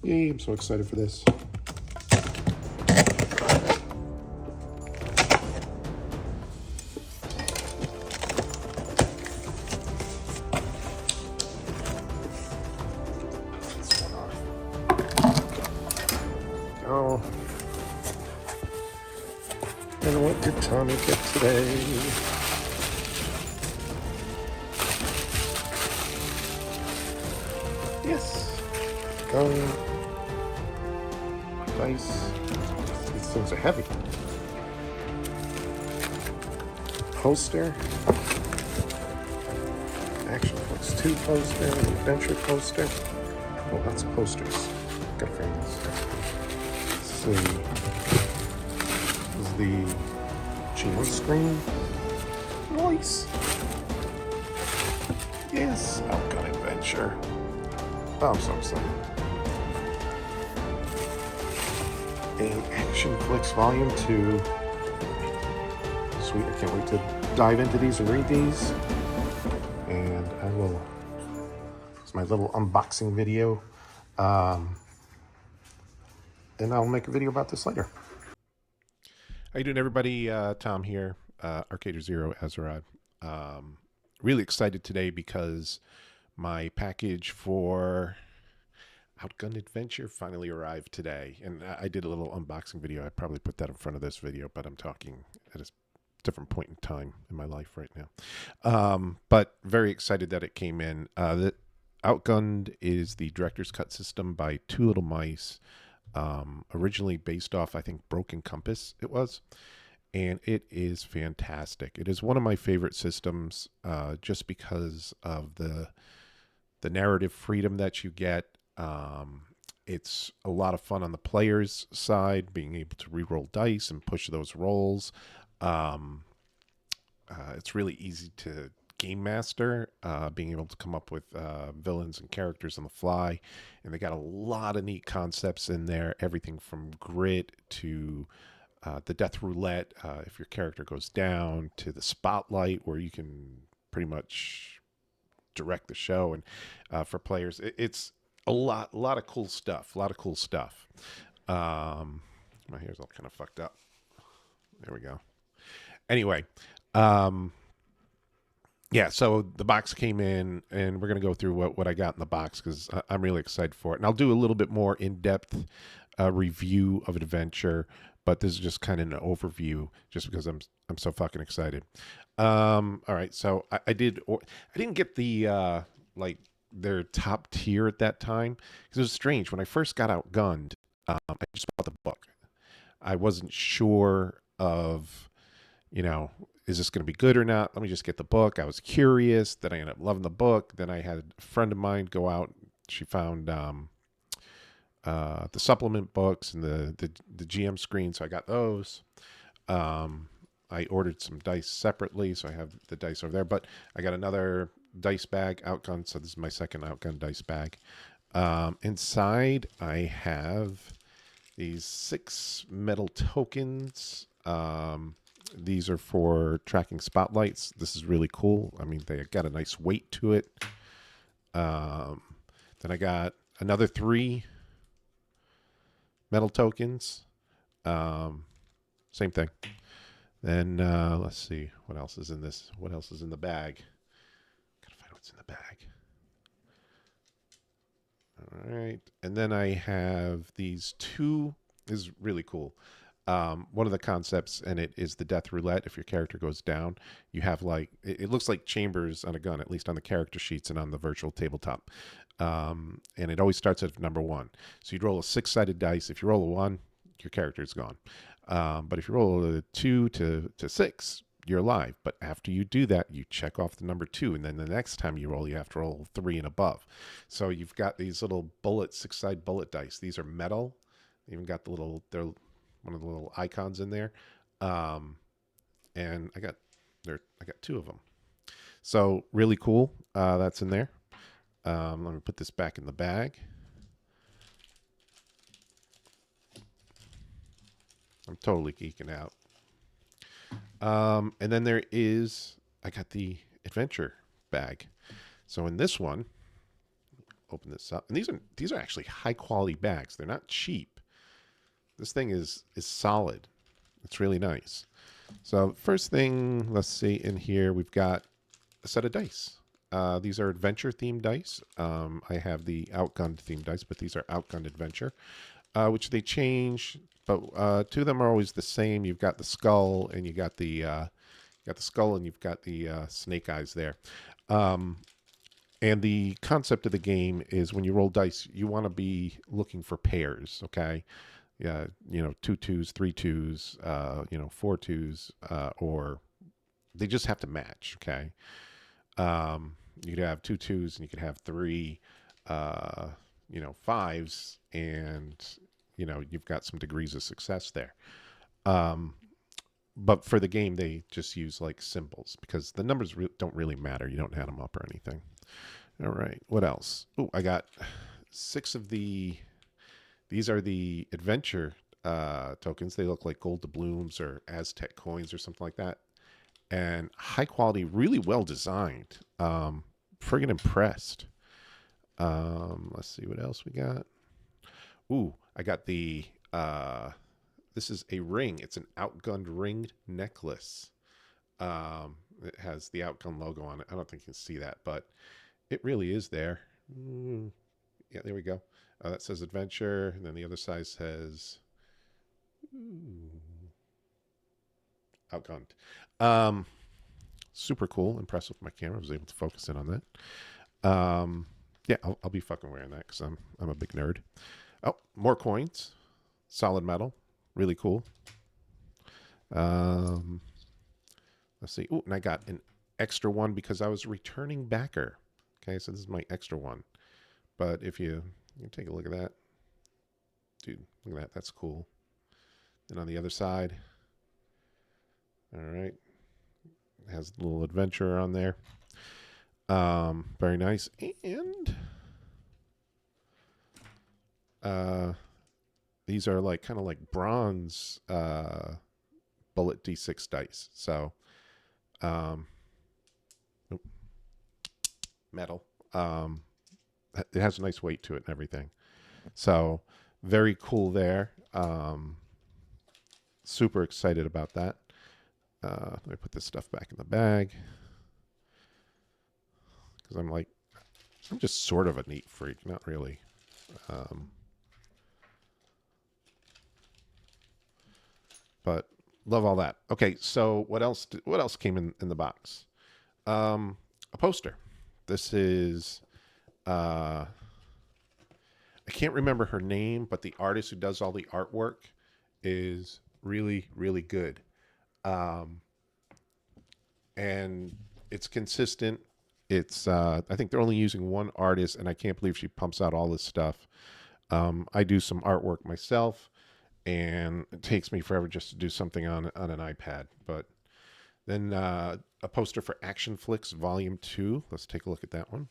Yay, I'm so excited for this. This one off. Oh. And what did Tommy get today? Yes. Gun. Dice. These things are heavy. Poster. Action Flicks 2 poster. Adventure poster. Oh, lots of posters. Gotta frame this. Let's see. This is the GM screen. Nice. Yes. Outgunned Adventure. Oh, I'm so excited. And Action Flicks Volume 2. Sweet, I can't wait to dive into these and read these. And I will, it's my little unboxing video. And I'll make a video about this later. How you doing, everybody? Tom here, Arcader Zero Azerod. Really excited today because my package for Outgunned Adventure finally arrived today. And I did a little unboxing video. I probably put that in front of this video, but I'm talking at a different point in time in my life right now. But very excited that it came in. The Outgunned is the director's cut system by Two Little Mice. Originally based off, I think, Broken Compass it was. And it is fantastic. It is one of my favorite systems just because of the narrative freedom that you get. It's a lot of fun on the player's side, being able to re-roll dice and push those rolls. It's really easy to game master, being able to come up with villains and characters on the fly. And they got a lot of neat concepts in there, everything from grit to the death roulette, if your character goes down, to the spotlight where you can pretty much direct the show. And for players, it's a lot of cool stuff. My hair's all kind of fucked up. There we go. Anyway, yeah, so the box came in, and we're going to go through what I got in the box because I'm really excited for it. And I'll do a little bit more in-depth review of Adventure, but this is just kind of an overview just because I'm so fucking excited. All right, so I didn't get the like their top tier at that time because it was strange. When I first got Outgunned, I just bought the book. I wasn't sure of, is this going to be good or not? Let me just get the book. I was curious. Then I ended up loving the book. Then I had a friend of mine go out. She found the supplement books and the GM screen, so I got those. I ordered some dice separately, so I have the dice over there. But I got another dice bag, Outgunned, so this is my second Outgunned dice bag. Inside, I have these 6 metal tokens. These are for tracking spotlights. This is really cool. I mean, they got a nice weight to it. Then I got another 3 metal tokens. Same thing. Then let's see what else is in this. What else is in the bag? Gotta find what's in the bag. All right, and then I have these 2. This is really cool. One of the concepts in it is the death roulette. If your character goes down, you have it looks like chambers on a gun, at least on the character sheets and on the virtual tabletop. And it always starts at number 1. So you'd roll a 6-sided dice. If you roll a 1, your character is gone. But if you roll a 2 to 6, you're alive. But after you do that, you check off the number 2, and then the next time you roll, you have to roll 3 and above. So you've got these little 6-sided bullet dice. These are metal. They even got they're one of the little icons in there. And I got 2 of them. So really cool. That's in there. Let me put this back in the bag. I'm totally geeking out. And then I got the adventure bag. So in this one, open this up. And these are actually high quality bags. They're not cheap. This thing is solid. It's really nice. So first thing, let's see in here, we've got a set of dice. These are adventure themed dice. I have the Outgunned themed dice, but these are Outgunned Adventure, which they change, but two of them are always the same. You've got the skull, and you got the skull, and you've got the snake eyes there. And the concept of the game is when you roll dice, you want to be looking for pairs. Okay, yeah, 2 2s, 3 2s, 4 2s, or they just have to match. Okay. You could have 2 2s and you could have 3, 5s, and you've got some degrees of success there. But for the game, they just use like symbols because the numbers don't really matter. You don't add them up or anything. All right, what else? Oh, I got 6 of the. These are the adventure tokens. They look like gold doubloons or Aztec coins or something like that. And high quality, really well designed. Friggin' impressed. Let's see what else we got. Ooh, I got the this is a ring. It's an Outgunned ring necklace. It has the Outgunned logo on it. I don't think you can see that, but it really is there. Yeah, there we go. That says adventure, and then the other side says Outgunned. Super cool. Impressed with my camera. I was able to focus in on that. Yeah, I'll be fucking wearing that because I'm a big nerd. Oh, more coins. Solid metal. Really cool. Let's see. Oh, and I got an extra one because I was a returning backer. Okay, so this is my extra one. But if you take a look at that. Dude, look at that. That's cool. And on the other side, all right, it has a little adventure on there. Very nice. And these are like kind of like bronze bullet D6 dice. So metal. It has a nice weight to it and everything. So very cool there. Super excited about that. Let me put this stuff back in the bag. Because I'm just sort of a neat freak, not really. But love all that. Okay, so what else came in the box? A poster. This is I can't remember her name, but the artist who does all the artwork is really, really good. And it's consistent. It's I think they're only using one artist, and I can't believe she pumps out all this stuff. I do some artwork myself, and it takes me forever just to do something on an iPad. But then a poster for Action Flicks Volume 2. Let's take a look at that one.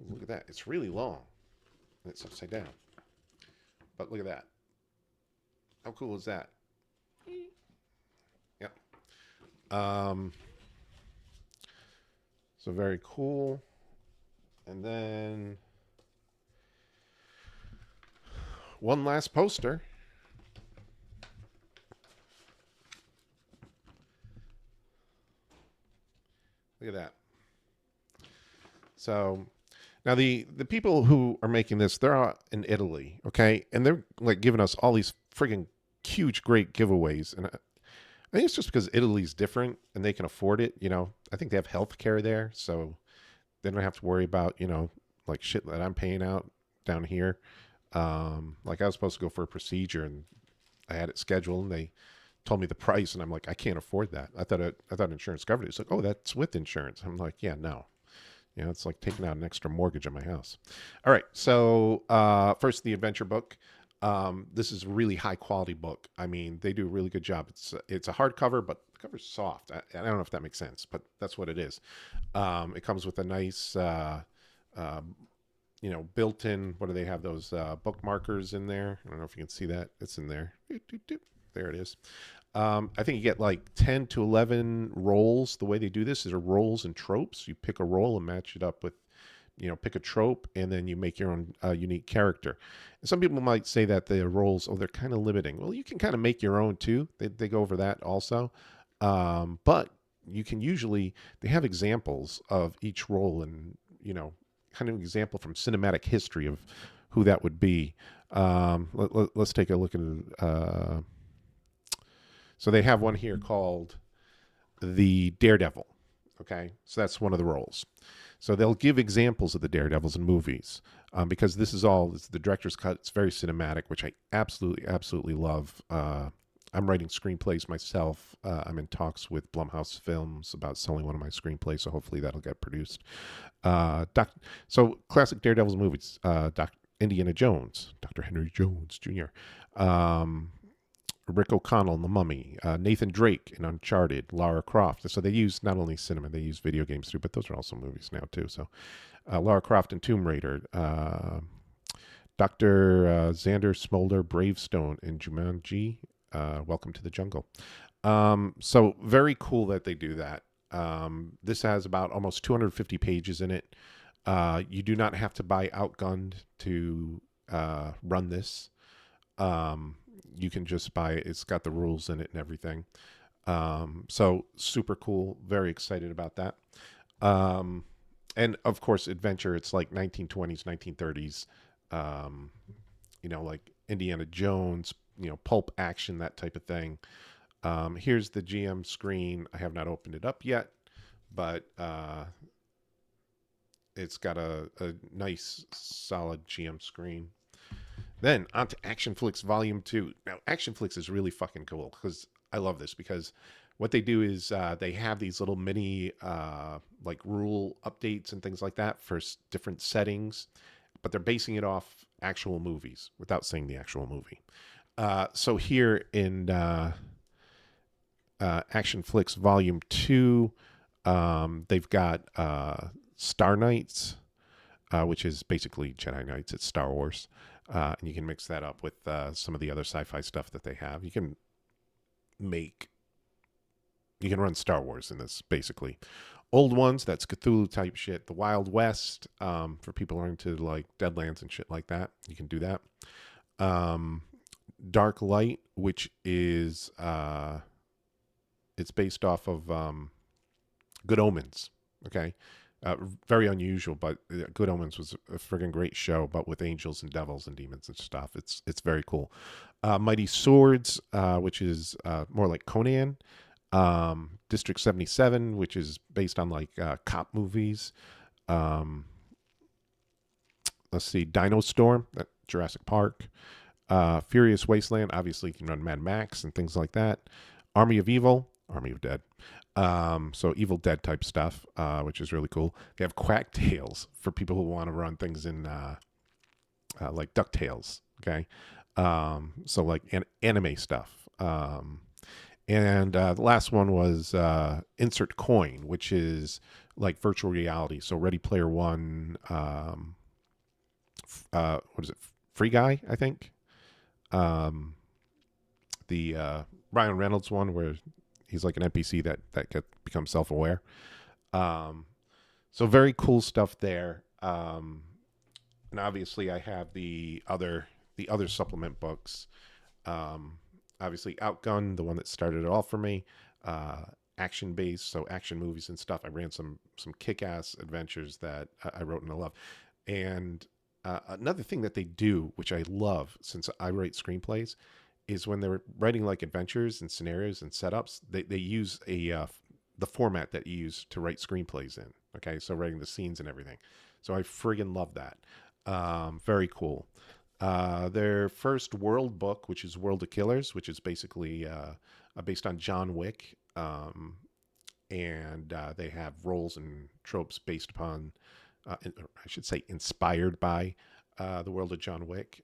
Look at that. It's really long. It's upside down. But look at that. How cool is that? Yep. So very cool. And then one last poster. Look at that. So now the people who are making this, they're in Italy, okay? And they're like giving us all these friggin' huge, great giveaways. And I think it's just because Italy's different and they can afford it. I think they have health care there, so they don't have to worry about, like shit that I'm paying out down here. Like I was supposed to go for a procedure and I had it scheduled and they told me the price and I'm like, I can't afford that. I thought insurance covered it. It's like, oh, that's with insurance. I'm like, yeah, no. It's like taking out an extra mortgage on my house. All right. So first, the adventure book. This is a really high quality book. I mean, they do a really good job. It's a hardcover, but the cover's soft. I don't know if that makes sense, but that's what it is. It comes with a nice, built-in. What do they have? Those bookmarkers in there. I don't know if you can see that. It's in there. There it is. I think you get like 10 to 11 roles. The way they do this is rolls and tropes. You pick a role and match it up with pick a trope and then you make your own unique character. And some people might say that the roles, they're kind of limiting. Well, you can kind of make your own too. They go over that also. But you can usually, they have examples of each role and, kind of example from cinematic history of who that would be. Let's take a look at so they have one here called the Daredevil. Okay, so that's one of the roles. So they'll give examples of the Daredevils in movies because this is all it's the director's cut. It's very cinematic, which I absolutely love. I'm writing screenplays myself. I'm in talks with Blumhouse Films about selling one of my screenplays, so hopefully that'll get produced. So classic Daredevils movies. Indiana Jones, Dr. Henry Jones Jr., Rick O'Connell in The Mummy, Nathan Drake in Uncharted, Lara Croft. So they use not only cinema, they use video games too, but those are also movies now too. So Lara Croft in Tomb Raider, Dr. Xander Smolder Bravestone in Jumanji, Welcome to the Jungle. So very cool that they do that. This has about almost 250 pages in it. You do not have to buy Outgunned to run this. You can just buy it. It's got the rules in it and everything. So super cool. Very excited about that. And of course, adventure. It's like 1920s, 1930s. Like Indiana Jones. Pulp action, that type of thing. Here's the GM screen. I have not opened it up yet, but it's got a nice, solid GM screen. Then on to Action Flicks Volume 2. Now, Action Flicks is really fucking cool because I love this because what they do is they have these little mini like rule updates and things like that for different settings, but they're basing it off actual movies without saying the actual movie. So here in Action Flicks Volume 2, they've got Star Knights, which is basically Jedi Knights. It's Star Wars. And you can mix that up with some of the other sci-fi stuff that they have. You can run Star Wars in this, basically. Old ones, that's Cthulhu type shit. The Wild West, for people who are into like Deadlands and shit like that. You can do that. Dark Light, which is it's based off of Good Omens. Okay. Very unusual, but Good Omens was a friggin' great show, but with angels and devils and demons and stuff. It's very cool. Mighty Swords, which is more like Conan. District 77, which is based on like cop movies. Let's see, Dino Storm, Jurassic Park. Furious Wasteland, obviously you can run Mad Max and things like that. Army of Evil, Army of Dead. So Evil Dead type stuff, which is really cool. They have Quack Tales for people who want to run things in like DuckTales. Okay. So like anime stuff. And the last one was Insert Coin, which is like virtual reality. So Ready Player One, what is it? Free Guy, I think. The Ryan Reynolds one where he's like an NPC that becomes self-aware. So very cool stuff there. And obviously I have the other supplement books. Obviously Outgunned, the one that started it all for me. Action based, so action movies and stuff. I ran some kick-ass adventures that I wrote and I love. And another thing that they do, which I love since I write screenplays, is when they're writing like adventures and scenarios and setups, they use the format that you use to write screenplays in. Okay, so writing the scenes and everything. So I friggin' love that. Very cool. Their first world book, which is World of Killers, which is basically based on John Wick. And they have roles and tropes based upon, I should say, inspired by the world of John Wick,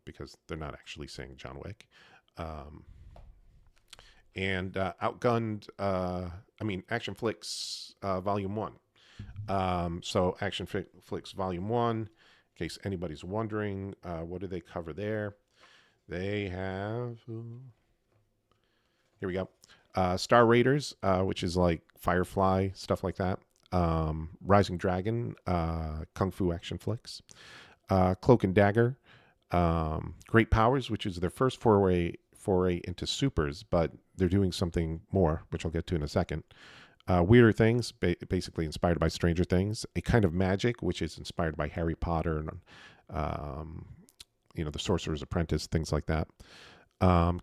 because they're not actually saying John Wick. And Outgunned, Action Flicks Volume 1. So Action Flicks Volume 1, in case anybody's wondering, what do they cover there? They have, here we go. Star Raiders, which is like Firefly, stuff like that. Rising Dragon, Kung Fu action flicks. Cloak and Dagger, Great Powers, which is their first foray into supers, but they're doing something more, which I'll get to in a second. Weirder Things, basically inspired by Stranger Things. A Kind of Magic, which is inspired by Harry Potter and the Sorcerer's Apprentice, things like that.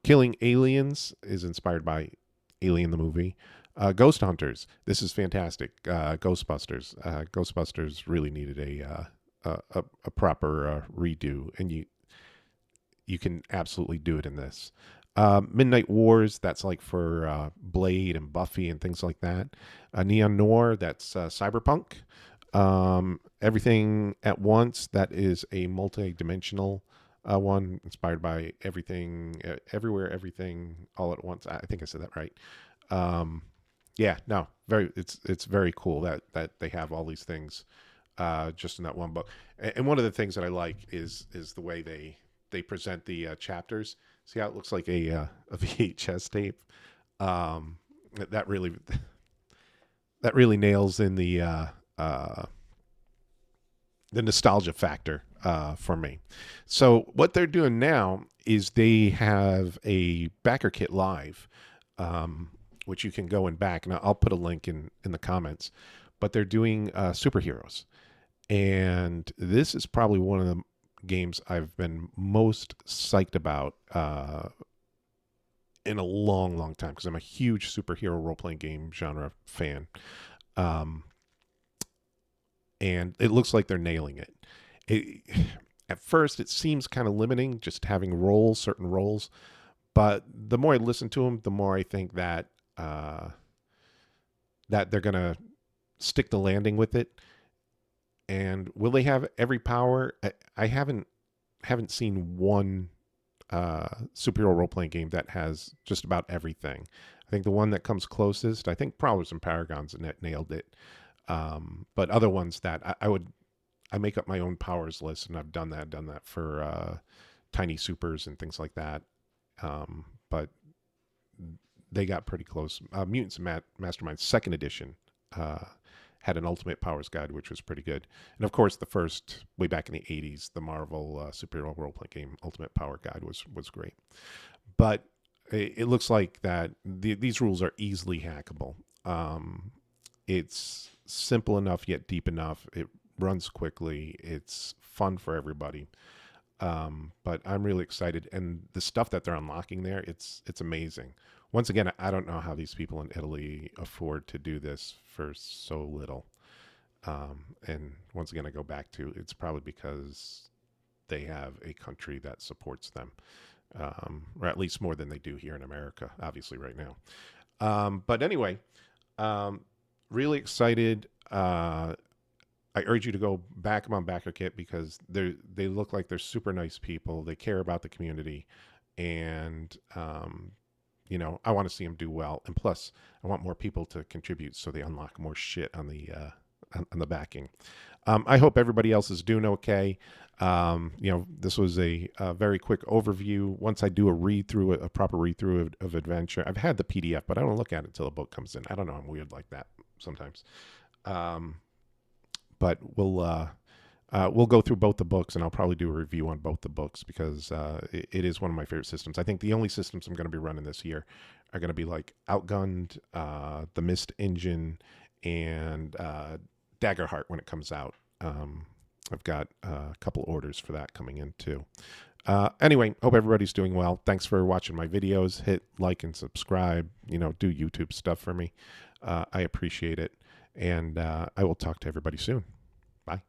Killing Aliens is inspired by Alien the movie. Ghost Hunters. This is fantastic. Ghostbusters. Ghostbusters really needed a proper redo, and you can absolutely do it in this. Midnight Wars. That's like for Blade and Buffy and things like that. Neon Noir. That's cyberpunk. Everything at Once. That is a multi-dimensional one inspired by everything, everywhere, everything, all at once. I think I said that right. Yeah, no, it's very cool that they have all these things just in that one book. And one of the things that I like is the way they present the chapters. See how it looks like a VHS tape. That really nails in the nostalgia factor for me. So what they're doing now is they have a backer kit live, which you can go and back. And I'll put a link in the comments. But they're doing superheroes. And this is probably one of the games I've been most psyched about in a long, long time, because I'm a huge superhero role-playing game genre fan. And it looks like they're nailing it. At first, it seems kind of limiting, just having certain roles. But the more I listen to them, the more I think that that they're going to stick the landing with it. And will they have every power? I haven't seen one superhero role-playing game that has just about everything. I think the one that comes closest, I think Prowlers and Paragons nailed it. But other ones that I make up my own powers list, and I've done that for tiny supers and things like that. But they got pretty close. Mutants and Masterminds second edition had an Ultimate Powers Guide, which was pretty good. And of course, the first, way back in the 80s, the Marvel superhero role-playing game Ultimate Power Guide was great. But it looks like that these rules are easily hackable. It's simple enough yet deep enough. It runs quickly. It's fun for everybody. But I'm really excited, and the stuff that they're unlocking there, it's amazing. Once again, I don't know how these people in Italy afford to do this for so little. And once again, I go back to, it's probably because they have a country that supports them, or at least more than they do here in America, obviously right now. But anyway, really excited. I urge you to go back them on BackerKit, because they look like they're super nice people. They care about the community, and I want to see them do well. And plus, I want more people to contribute so they unlock more shit on the backing. I hope everybody else is doing okay. This was a very quick overview. Once I do a proper read through of Adventure, I've had the PDF, but I don't look at it until the book comes in. I don't know. I'm weird like that sometimes. But we'll go through both the books, and I'll probably do a review on both the books, because it is one of my favorite systems. I think the only systems I'm going to be running this year are going to be like Outgunned, the Mist Engine, and Daggerheart when it comes out. I've got a couple orders for that coming in too. Anyway, hope everybody's doing well. Thanks for watching my videos. Hit like and subscribe. Do YouTube stuff for me. I appreciate it. And I will talk to everybody soon. Bye.